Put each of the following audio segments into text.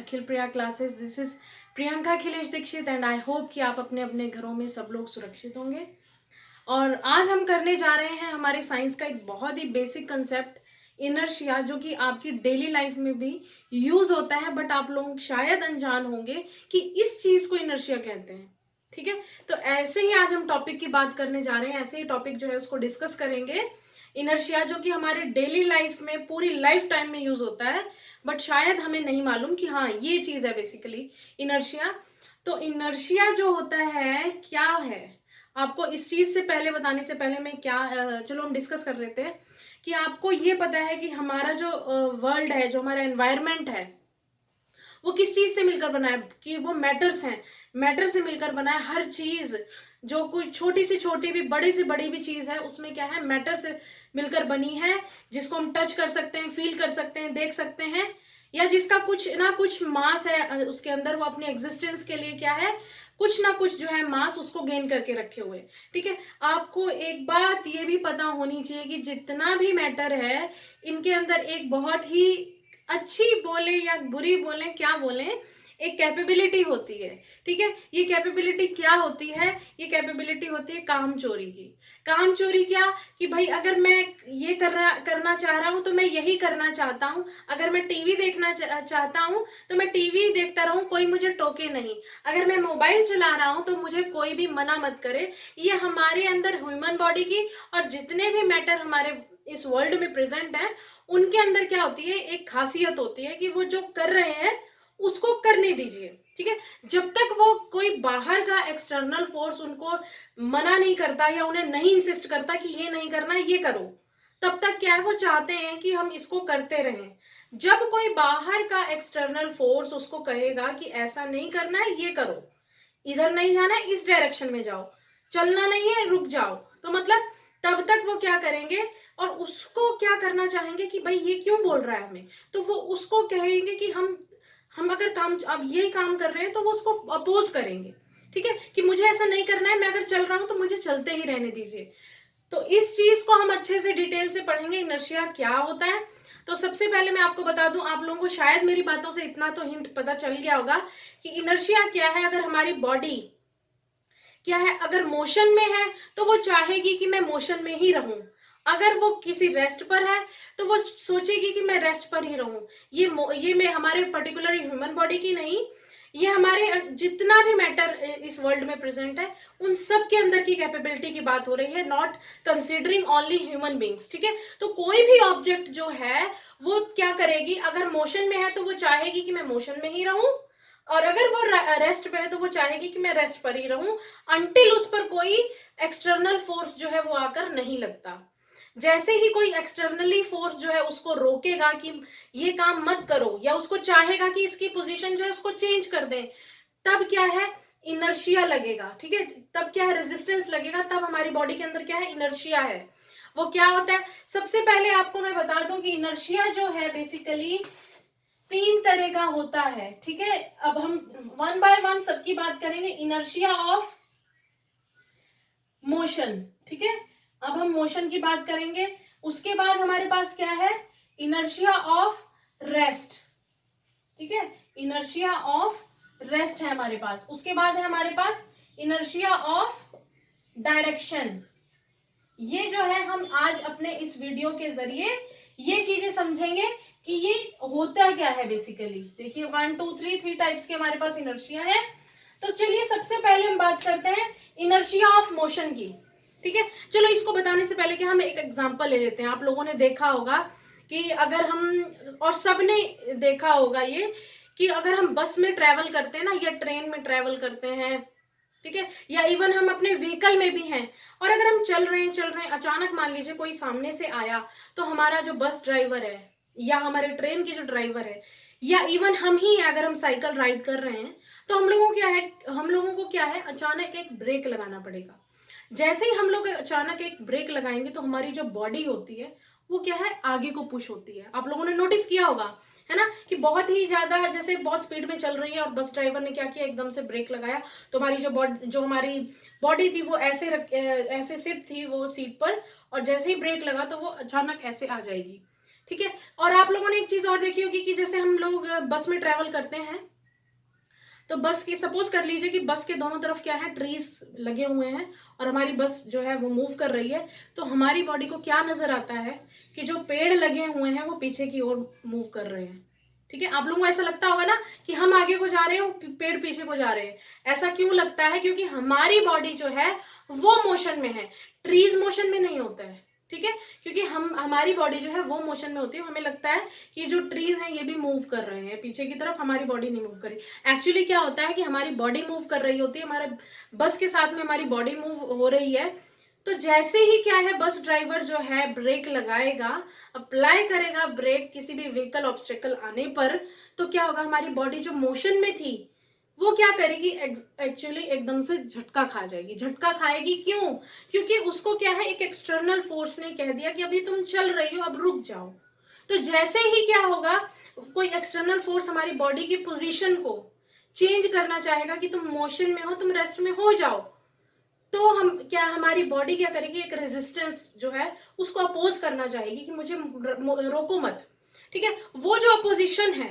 Akhil Priya classes. This is Priyanka Akhilesh Dikshit and I hope कि आप अपने अपने घरों में सब लोग सुरक्षित होंगे। और आज हम करने जा रहे हैं हमारे साइंस का एक बहुत ही बेसिक कंसेप्ट, इनर्शिया, जो कि आपकी डेली लाइफ में भी यूज होता है, बट आप लोग शायद अनजान होंगे कि इस चीज को इनर्शिया कहते हैं। ठीक है, तो ऐसे ही आज हम टॉपिक की बात करने जा रहे हैं, ऐसे ही टॉपिक जो है उसको डिस्कस करेंगे। इनर्शिया जो कि हमारे डेली लाइफ में पूरी लाइफ टाइम में यूज होता है, बट शायद हमें नहीं मालूम कि हाँ ये चीज है बेसिकली इनर्शिया। तो इनर्शिया जो होता है क्या है, आपको इस चीज से पहले बताने से पहले मैं चलो हम डिस्कस कर लेते हैं कि आपको ये पता है कि हमारा जो वर्ल्ड है, जो हमारा एनवायरनमेंट है, वो किस चीज से मिलकर बना है, कि वो मैटर्स हैं, मैटर से मिलकर बना है। हर चीज जो कुछ छोटी से छोटी भी, बड़ी से बड़ी भी चीज है, उसमें क्या है, मैटर से मिलकर बनी है, जिसको हम टच कर सकते हैं, फील कर सकते हैं, देख सकते हैं, या जिसका कुछ ना कुछ मास है उसके अंदर, वो अपने एग्जिस्टेंस के लिए क्या है, कुछ ना कुछ जो है मास उसको गेन करके रखे हुए। ठीक है, आपको एक बात ये भी पता होनी चाहिए कि जितना भी मैटर है, इनके अंदर एक बहुत ही अच्छी बोले या बुरी बोले, क्या बोले, एक कैपेबिलिटी होती है। ठीक है, ये कैपेबिलिटी क्या होती है, ये कैपेबिलिटी होती है काम चोरी की। काम चोरी क्या, कि भाई अगर मैं ये करना चाह रहा हूं तो मैं यही करना चाहता हूं। अगर मैं टीवी देखना चाहता हूं तो मैं टीवी देखता रहूं, कोई मुझे टोके नहीं। अगर मैं मोबाइल चला रहा हूं तो मुझे कोई भी मना मत करे। ये हमारे अंदर ह्यूमन बॉडी की और जितने भी मैटर हमारे इस वर्ल्ड में प्रेजेंट है, उनके अंदर क्या होती है, एक खासियत होती है कि वो जो कर रहे हैं उसको करने दीजिए। ठीक है, जब तक वो कोई बाहर का एक्सटर्नल फोर्स उनको मना नहीं करता या उन्हें नहीं इंसिस्ट करता कि ये नहीं करना, ये करो, तब तक क्या है, वो चाहते हैं कि हम इसको करते रहें। जब कोई बाहर का एक्सटर्नल फोर्स उसको कहेगा कि ऐसा नहीं करना है, ये करो, इधर नहीं जाना है, इस डायरेक्शन में जाओ, चलना नहीं है, रुक जाओ, तो मतलब तब तक वो क्या करेंगे, और उसको क्या करना चाहेंगे कि भाई ये क्यों बोल रहा है हमें, तो वो उसको कहेंगे कि हम अगर काम अब यही काम कर रहे हैं तो वो उसको अपोज करेंगे। ठीक है, कि मुझे ऐसा नहीं करना है, मैं अगर चल रहा हूं तो मुझे चलते ही रहने दीजिए। तो इस चीज को हम अच्छे से डिटेल से पढ़ेंगे, इनर्शिया क्या होता है। तो सबसे पहले मैं आपको बता दूं, आप लोगों को शायद मेरी बातों से इतना तो हिंट पता चल गया होगा कि इनर्शिया क्या है। अगर हमारी बॉडी क्या है, अगर मोशन में है तो वो चाहेगी कि मैं मोशन में ही रहूं। अगर वो किसी रेस्ट पर है तो वो सोचेगी कि मैं रेस्ट पर ही रहूं। ये मैं हमारे पर्टिकुलर ह्यूमन बॉडी की नहीं, ये हमारे जितना भी मैटर इस वर्ल्ड में प्रेजेंट है, उन सब के अंदर की कैपेबिलिटी की बात हो रही है, not considering only human beings. ठीक है, तो कोई भी ऑब्जेक्ट जो है वो क्या करेगी, अगर मोशन में है तो वो चाहेगी कि मैं मोशन में ही रहूं, और अगर वो रेस्ट पे है तो वो चाहेगी कि मैं रेस्ट पर ही रहूं, अनटिल उस पर कोई एक्सटर्नल फोर्स जो है वो आकर नहीं लगता। जैसे ही कोई एक्सटर्नली फोर्स जो है उसको रोकेगा कि ये काम मत करो, या उसको चाहेगा कि इसकी पोजीशन जो है उसको चेंज कर दें, तब क्या है, इनर्शिया लगेगा। ठीक है, तब क्या है, रेजिस्टेंस लगेगा, तब हमारी बॉडी के अंदर क्या है, इनर्शिया है। वो क्या होता है, सबसे पहले आपको मैं बता दूं कि इनर्शिया जो है बेसिकली 3 तरह का होता है। ठीक है, अब हम वन बाय वन सबकी बात करेंगे। इनर्शिया ऑफ मोशन, ठीक है, अब हम मोशन की बात करेंगे। उसके बाद हमारे पास क्या है, इनर्शिया ऑफ रेस्ट। ठीक है, इनर्शिया ऑफ रेस्ट है हमारे पास। उसके बाद है हमारे पास इनर्शिया ऑफ डायरेक्शन। ये जो है हम आज अपने इस वीडियो के जरिए ये चीजें समझेंगे कि ये होता क्या है बेसिकली। देखिए 1 2 3 टाइप्स के हमारे पास इनर्शिया है। तो चलिए सबसे पहले हम बात करते हैं इनर्शिया ऑफ मोशन की। ठीक है, चलो इसको बताने से पहले कि हम एक एग्जांपल ले लेते हैं। आप लोगों ने देखा होगा कि अगर हम, और सबने देखा होगा ये, कि अगर हम बस में ट्रेवल करते हैं ना, या ट्रेन में ट्रेवल करते हैं, ठीक है, या इवन हम अपने व्हीकल में भी हैं, और अगर हम चल रहे हैं, अचानक मान लीजिए कोई सामने से आया, तो हमारा जो बस ड्राइवर है या हमारे ट्रेन के जो ड्राइवर है, या इवन हम ही है, अगर हम साइकिल राइड कर रहे हैं, तो हम लोगों को क्या है, अचानक एक ब्रेक लगाना पड़ेगा। जैसे ही हम लोग अचानक एक ब्रेक लगाएंगे तो हमारी जो बॉडी होती है वो क्या है, आगे को पुश होती है। आप लोगों ने नोटिस किया होगा, है ना, कि बहुत ही ज्यादा, जैसे बहुत स्पीड में चल रही है और बस ड्राइवर ने क्या किया, एकदम से ब्रेक लगाया, तो हमारी जो हमारी बॉडी थी वो ऐसे सिट थी वो सीट पर, और जैसे ही ब्रेक लगा तो वो अचानक ऐसे आ जाएगी। ठीक है। और आप लोगों ने एक चीज और देखी होगी कि जैसे हम लोग बस में ट्रेवल करते हैं, तो बस की सपोज कर लीजिए कि बस के दोनों तरफ क्या है, ट्रीज लगे हुए हैं और हमारी बस जो है वो मूव कर रही है, तो हमारी बॉडी को क्या नजर आता है कि जो पेड़ लगे हुए हैं वो पीछे की ओर मूव कर रहे हैं। ठीक है, आप लोगों को ऐसा लगता होगा ना कि हम आगे को जा रहे हैं, पेड़ पीछे को जा रहे हैं। ऐसा क्यों लगता है? क्योंकि हमारी बॉडी जो है वो मोशन में है, ट्रीज मोशन में नहीं होता है। ठीक है, क्योंकि हमारी बॉडी जो है वो मोशन में होती है, हमें लगता है कि जो ट्रीज हैं ये भी मूव कर रहे हैं पीछे की तरफ, हमारी बॉडी नहीं मूव कर रही। एक्चुअली क्या होता है कि हमारी बॉडी मूव कर रही होती है, हमारे बस के साथ में हमारी बॉडी मूव हो रही है। तो जैसे ही क्या है, बस ड्राइवर जो है ब्रेक लगाएगा, अप्लाई करेगा ब्रेक किसी भी व्हीकल ऑब्स्टेकल आने पर, तो क्या होगा, हमारी बॉडी जो मोशन में थी वो क्या करेगी, एक्चुअली एकदम से झटका खा जाएगी। झटका खाएगी क्यों? क्योंकि उसको क्या है, एक एक्सटर्नल फोर्स ने कह दिया कि अभी तुम चल रही हो, अब रुक जाओ। तो जैसे ही क्या होगा, कोई एक्सटर्नल फोर्स हमारी बॉडी की पोजीशन को चेंज करना चाहेगा कि तुम मोशन में हो, तुम रेस्ट में हो जाओ, तो हम क्या, हमारी बॉडी क्या करेगी, एक रेजिस्टेंस जो है उसको अपोज करना चाहेगी कि मुझे रोको मत। ठीक है, वो जो अपोजिशन है,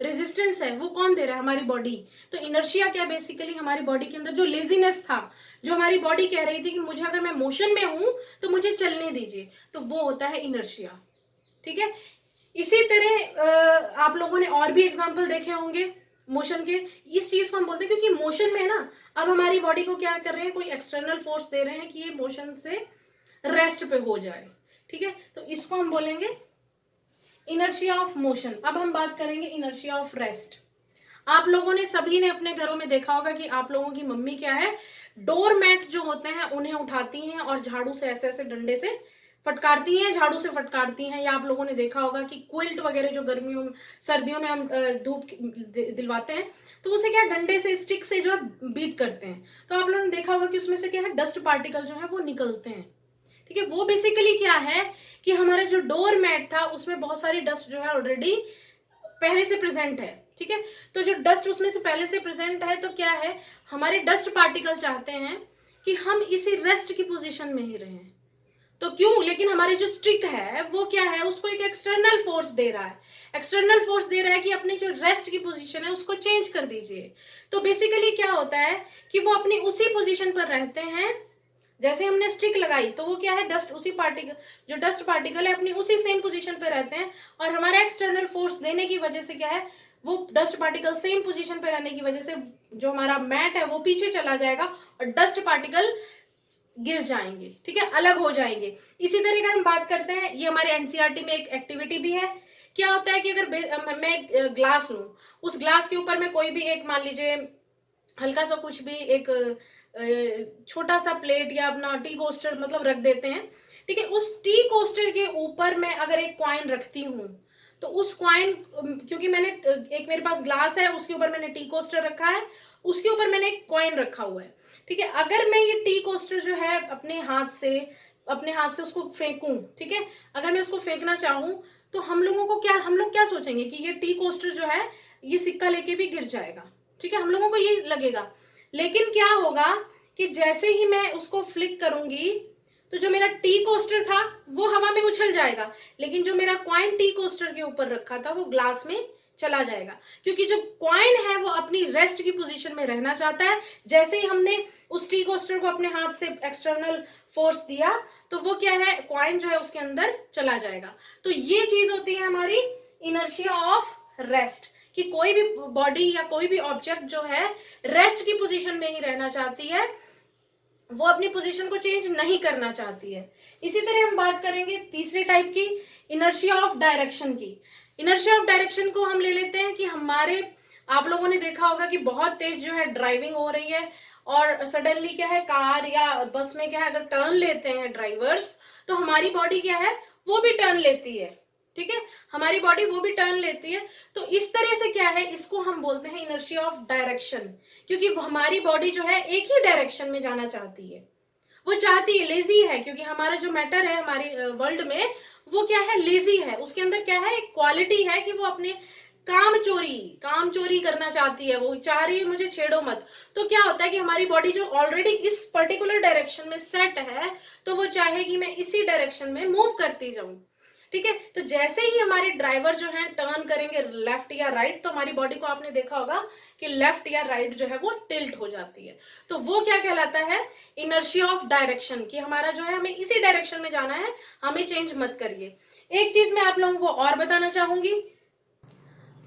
रेजिस्टेंस है, वो कौन दे रहा है? हमारी बॉडी। तो इनर्शिया क्या, बेसिकली हमारी बॉडी के अंदर जो लेजीनेस था, जो हमारी बॉडी कह रही थी कि मुझे, अगर मैं मोशन में हूं तो मुझे चलने दीजिए, तो वो होता है इनर्शिया। ठीक है, इसी तरह आप लोगों ने और भी एग्जाम्पल देखे होंगे मोशन के। इस चीज को हम बोलते हैं, क्योंकि मोशन में ना, अब हमारी बॉडी को क्या कर रहे हैं, कोई एक्सटर्नल फोर्स दे रहे हैं कि ये मोशन से रेस्ट पे हो जाए। ठीक है, तो इसको हम बोलेंगे इनर्शिया ऑफ मोशन। अब हम बात करेंगे इनर्शिया ऑफ रेस्ट। आप लोगों ने, सभी ने अपने घरों में देखा होगा कि आप लोगों की मम्मी क्या है, डोर मैट जो होते हैं उन्हें उठाती हैं और झाड़ू से ऐसे ऐसे डंडे से फटकारती हैं, झाड़ू से फटकारती हैं। या आप लोगों ने देखा होगा कि क्विल्ट वगैरह जो गर्मियों सर्दियों में हम धूप दिलवाते हैं, तो उसे क्या, डंडे से, स्टिक से जो है बीट करते हैं। तो आप लोगों ने देखा होगा कि उसमें से क्या है, डस्ट पार्टिकल जो है वो निकलते हैं। ठीक है, वो बेसिकली क्या है कि हमारा जो डोर मैट था उसमें बहुत सारी डस्ट जो है ऑलरेडी पहले से प्रेजेंट है। ठीक है, तो जो डस्ट उसमें से पहले से प्रेजेंट है, तो क्या है, हमारे डस्ट पार्टिकल चाहते हैं कि हम इसी रेस्ट की पोजीशन में ही रहें। तो क्यों, लेकिन हमारे जो स्टिक है वो क्या है, उसको एक एक्सटर्नल फोर्स दे रहा है। एक्सटर्नल फोर्स दे रहा है कि अपनी जो रेस्ट की पोजीशन है उसको चेंज कर दीजिए। तो बेसिकली क्या होता है कि वो अपनी उसी पोजीशन पर रहते हैं। जैसे हमने स्टिक लगाई तो वो क्या है, डस्ट, उसी पार्टिकल, जो डस्ट पार्टिकल है अपनी उसी सेम पोजीशन पे रहते हैं, और हमारा एक्सटर्नल फोर्स देने की वजह से क्या है, वो डस्ट पार्टिकल सेम पोजीशन पे रहने की वजह से जो हमारा मैट है वो पीछे चला जाएगा और डस्ट पार्टिकल गिर जाएंगे। ठीक है, अलग हो जाएंगे। इसी तरह का हम बात करते हैं, ये हमारे एनसीईआरटी में एक एक्टिविटी भी है। क्या होता है कि अगर मैं एक ग्लास लूं, उस ग्लास के ऊपर मैं कोई भी एक, मान लीजिए हल्का सा कुछ भी, एक छोटा सा प्लेट या अपना टी कोस्टर मतलब रख देते हैं। ठीक है, उस टी कोस्टर के ऊपर मैं अगर एक कॉइन रखती हूँ, तो उस कॉइन, क्योंकि मैंने एक, मेरे पास ग्लास है, उसके ऊपर मैंने टी कोस्टर रखा है, उसके ऊपर मैंने एक कॉइन रखा हुआ है। ठीक है, अगर मैं ये टी कोस्टर जो है अपने हाथ से उसको फेंकूं, ठीक है, अगर मैं उसको फेंकना चाहूं, तो हम लोग क्या सोचेंगे कि ये टी कोस्टर जो है ये सिक्का लेके भी गिर जाएगा। ठीक है, हम लोगों को ये लगेगा। लेकिन क्या होगा कि जैसे ही मैं उसको फ्लिक करूंगी, तो जो मेरा टी कोस्टर था वो हवा में उछल जाएगा, लेकिन जो मेरा कॉइन टी कोस्टर के ऊपर रखा था वो ग्लास में चला जाएगा, क्योंकि जो कॉइन है वो अपनी रेस्ट की पोजीशन में रहना चाहता है। जैसे ही हमने उस टी कोस्टर को अपने हाथ से एक्सटर्नल फोर्स दिया, तो वो क्या है, कॉइन जो है उसके अंदर चला जाएगा। तो ये चीज होती है हमारी इनर्शिया ऑफ रेस्ट, कि कोई भी बॉडी या कोई भी ऑब्जेक्ट जो है रेस्ट की पोजीशन में ही रहना चाहती है, वो अपनी पोजीशन को चेंज नहीं करना चाहती है। इसी तरह हम बात करेंगे तीसरे टाइप की, इनर्शिया ऑफ डायरेक्शन की। इनर्शिया ऑफ डायरेक्शन को हम ले लेते हैं कि हमारे, आप लोगों ने देखा होगा कि बहुत तेज जो है ड्राइविंग हो रही है, और सडनली क्या है, कार या बस में क्या है, अगर टर्न लेते हैं ड्राइवर्स, तो हमारी बॉडी क्या है, वो भी टर्न लेती है। ठीक है, हमारी बॉडी वो भी टर्न लेती है। तो इस तरह से क्या है, इसको हम बोलते हैं इनर्शिया ऑफ डायरेक्शन, क्योंकि हमारी बॉडी जो है एक ही डायरेक्शन में जाना चाहती है। वो चाहती है, लेजी है, क्योंकि हमारा जो मैटर है हमारी वर्ल्ड में, वो क्या है, लेजी है। उसके अंदर क्या है, एक क्वालिटी है कि वो अपने काम चोरी करना चाहती है, वो चाह रही है मुझे छेड़ो मत। तो क्या होता है कि हमारी बॉडी जो ऑलरेडी इस पर्टिकुलर डायरेक्शन में सेट है, तो वो चाहेगी मैं इसी डायरेक्शन में मूव करती जाऊं। ठीक है। तो जैसे ही हमारे ड्राइवर जो है टर्न करेंगे लेफ्ट या राइट, तो हमारी बॉडी को आपने देखा होगा कि लेफ्ट या राइट जो है वो टिल्ट हो जाती है। तो वो क्या कहलाता है, इनर्शिया ऑफ डायरेक्शन, कि हमारा जो है हमें इसी डायरेक्शन में जाना है, हमें चेंज मत करिए। एक चीज मैं आप लोगों को और बताना चाहूंगी,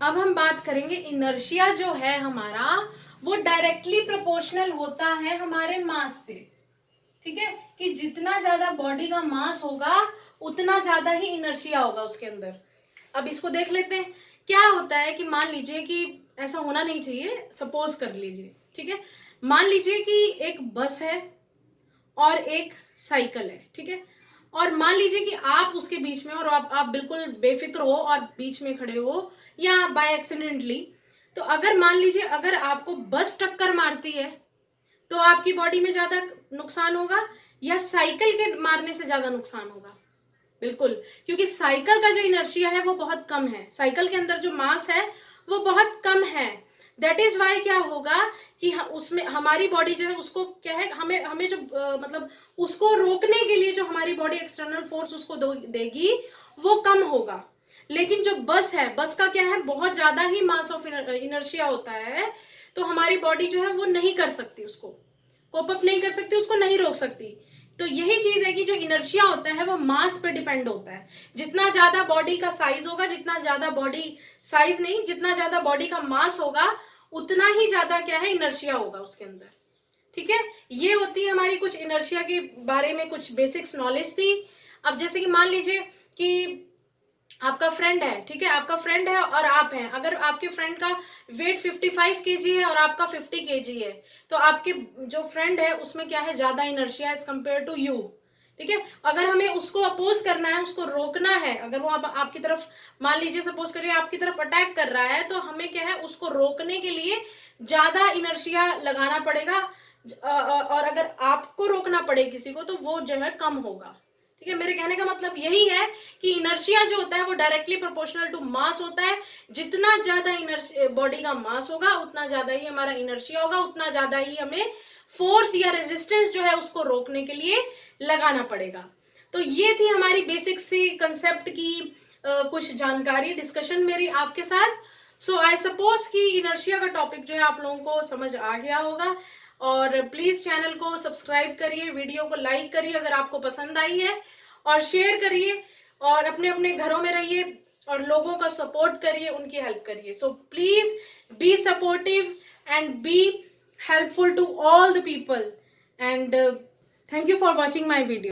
अब हम बात करेंगे इनर्शिया जो है हमारा वो डायरेक्टली प्रोपोर्शनल होता है हमारे मास से। ठीक है, कि जितना ज्यादा बॉडी का मास होगा उतना ज्यादा ही इनर्शिया होगा उसके अंदर। अब इसको देख लेते हैं क्या होता है, कि मान लीजिए कि ऐसा होना नहीं चाहिए, सपोज कर लीजिए, ठीक है, मान लीजिए कि एक बस है और एक साइकिल है, ठीक है, और मान लीजिए कि आप उसके बीच में, और आप बिल्कुल बेफिक्र हो और बीच में खड़े हो या बाय एक्सीडेंटली, तो अगर मान लीजिए अगर आपको बस टक्कर मारती है तो आपकी बॉडी में ज्यादा नुकसान होगा या साइकिल के मारने से ज्यादा नुकसान होगा? बिल्कुल, क्योंकि साइकिल का जो इनर्शिया है वो बहुत कम है, साइकिल के अंदर जो मास है वो बहुत कम है। दैट इज वाई क्या होगा कि उसमें हमारी बॉडी जो है उसको क्या है, हमें हमें जो मतलब उसको रोकने के लिए जो हमारी बॉडी एक्सटर्नल फोर्स उसको देगी वो कम होगा। लेकिन जो बस है, बस का क्या है, बहुत ज्यादा ही मास ऑफ इनर्शिया होता है, तो हमारी बॉडी जो है वो नहीं कर सकती, उसको कोप अप नहीं कर सकती, उसको नहीं रोक सकती। तो यही चीज है कि जो इनर्शिया होता है वो मास पे डिपेंड होता है। जितना ज्यादा बॉडी का साइज होगा, जितना ज्यादा बॉडी साइज नहीं, जितना ज्यादा बॉडी का मास होगा उतना ही ज्यादा क्या है, इनर्शिया होगा उसके अंदर। ठीक है, ये होती है हमारी कुछ इनर्शिया के बारे में कुछ बेसिक्स नॉलेज थी। अब जैसे कि मान लीजिए कि आपका फ्रेंड है, ठीक है, आपका फ्रेंड है और आप हैं, अगर आपके फ्रेंड का वेट 55 केजी है और आपका 50 केजी है, तो आपके जो फ्रेंड है उसमें क्या है, ज्यादा inertia as compare to you. ठीक है, अगर हमें उसको अपोज करना है, उसको रोकना है, अगर वो आपकी तरफ, मान लीजिए सपोज करिए आपकी तरफ अटैक कर रहा है, तो हमें क्या है, उसको रोकने के लिए ज्यादा इनर्शिया लगाना पड़ेगा, और अगर आपको रोकना पड़े किसी को तो वो जो है कम होगा। ठीक है, मेरे कहने का मतलब यही है कि इनर्शिया जो होता है वो डायरेक्टली प्रोपोर्शनल टू मास होता है। जितना ज्यादा इनर्शिया बॉडी का मास होगा उतना ज्यादा ही हमारा इनर्शिया होगा, उतना ज्यादा ही हमें फोर्स या रेजिस्टेंस जो है उसको रोकने के लिए लगाना पड़ेगा। तो ये थी हमारी बेसिक सी कंसेप्ट की कुछ जानकारी, डिस्कशन मेरी आपके साथ। सो आई सपोज कि इनर्शिया का टॉपिक जो है आप लोगों को समझ आ गया होगा। और प्लीज चैनल को सब्सक्राइब करिए, वीडियो को लाइक करिए अगर आपको पसंद आई है, और शेयर करिए, और अपने अपने घरों में रहिए और लोगों का सपोर्ट करिए, उनकी हेल्प करिए। So please be supportive and be helpful to all the people, and thank you for watching my video.